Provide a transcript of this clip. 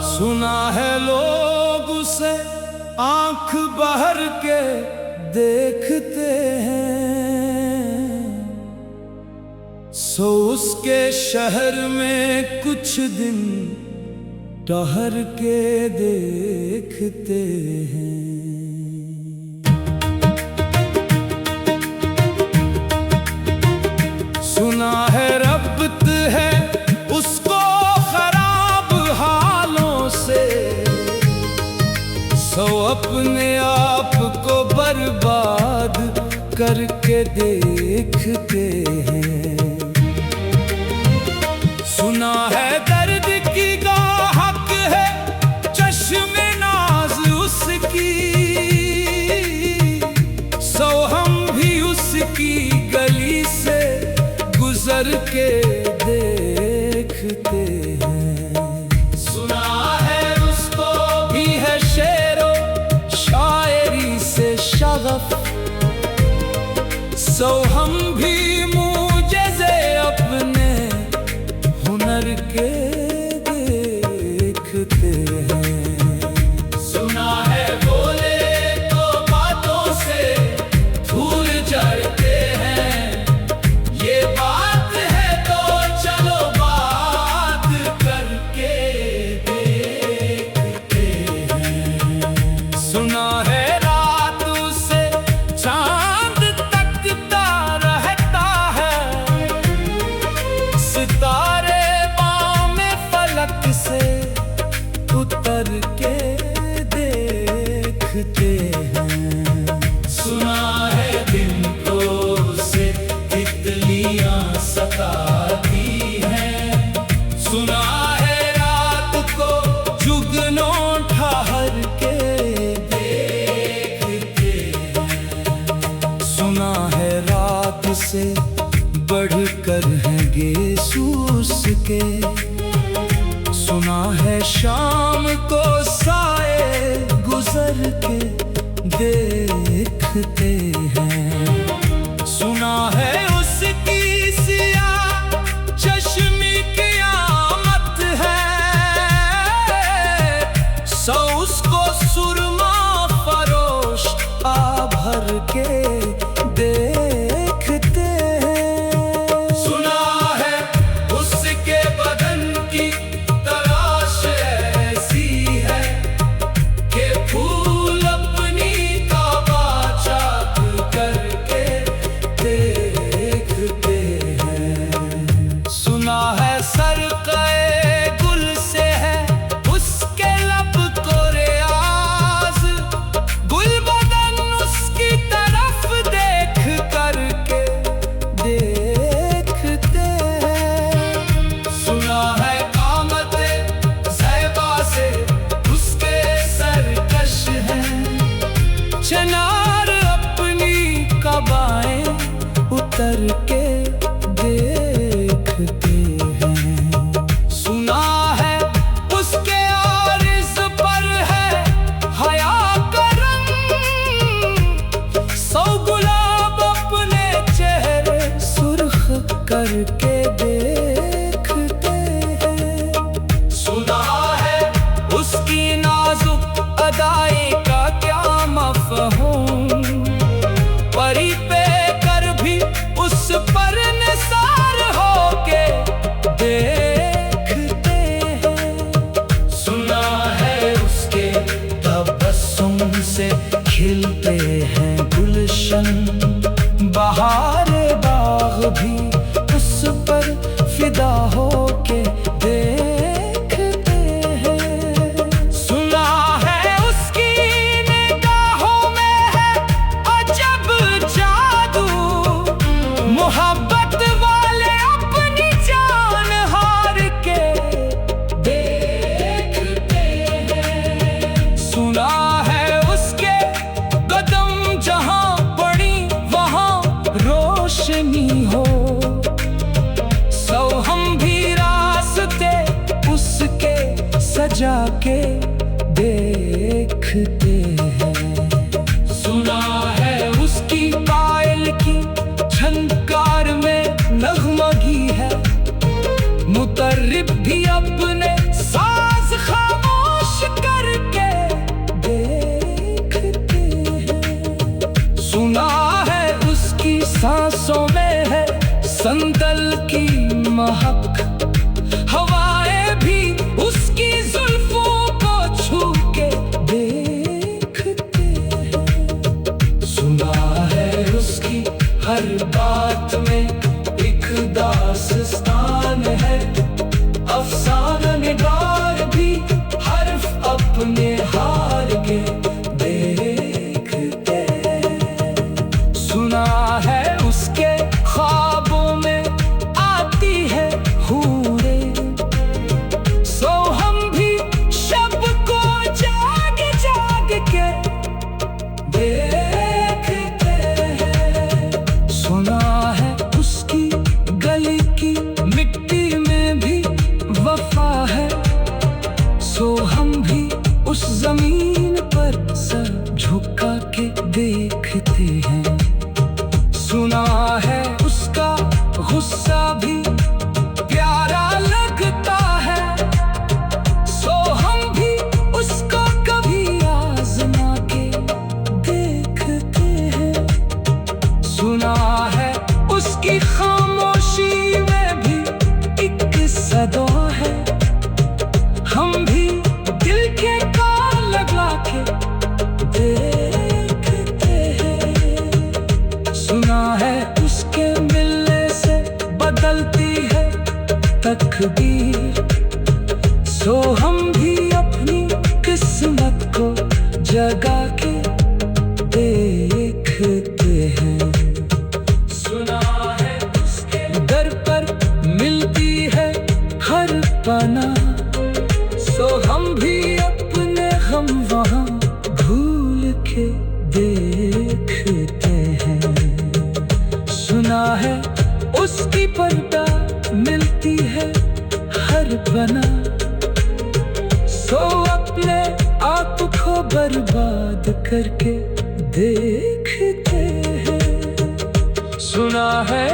सुना है लोग उसे आंख भर के देखते हैं, सो उसके शहर में कुछ दिन ठहर के देखते हैं। सुना है रब्त है उसको खराब हालों से, सो अपने आप को बर्बाद करके देखते हैं। सुना है दर्द की गाहक है चश्मे नाज उसकी, सो हम भी उसकी गली से गुजर के देखते हैं। सुना है उसको भी है शेरो शायरी से शगफ, सो हम भी मुझे अपने हुनर के देखते हैं। सुना है बोले तो बातों से धूल जड़ते हैं, ये बात है तो चलो बात करके देखते हैं। सुना है रात से चांद तकता रहता है, सितारे से उतर के देखते हैं। सुना है दिन को से तितलियां सताती हैं, सुना है रात को जुगनों ठहर के देखते हैं। सुना है रात से बढ़कर हैं गेसूस के, सुना है शाम को साए गुजर के देखते हैं। सुना है उसकी सियाह चश्मी की आमत है, सो उसको सुरमा फरोश आ भर के देखते हैं। सुना है उसके बदन की सजा के देखते हैं। सुना है उसकी पायल की झनकार में नगमगी है, मुतर्रिब भी अपने साज खामोश करके देखते हैं। सुना है उसकी सांसों में है संदल की महक, हवाएं भी उसकी जुल्फों को छू के देखते हैं। सुना है उसकी हर बात में एक दास्तान है, अफसाना निगार भी हर्फ अपने हार के देखते हैं। सुना है उसके ख्वाबों में आती है हूरे, सो हम भी शब को जाग जाग के देखते हैं। सुना है उसकी गली की मिट्टी में भी वफा है, सो हम भी उस जमीन पर सर झुका के देखते हैं। सुना है उसका गुस्सा भी प्यारा लगता है, सो हम भी उसको कभी आजमा के देखते हैं। सुना है उसकी खामोशी में भी एक सदा है, हम भी दिल के कान लगा के देखते हैं। सुना है उसके मिलने से बदलती है तकदीर, सो हम भी अपनी किस्मत को जगा के देखते हैं। सुना है उसके दर पर मिलती है हर पना, सो हम भी अपने गम वहाँ भूल के देखते हैं। सुना है उसकी पर्दा मिलती है हर बना, सो अपने आप को बर्बाद करके देखते हैं। सुना है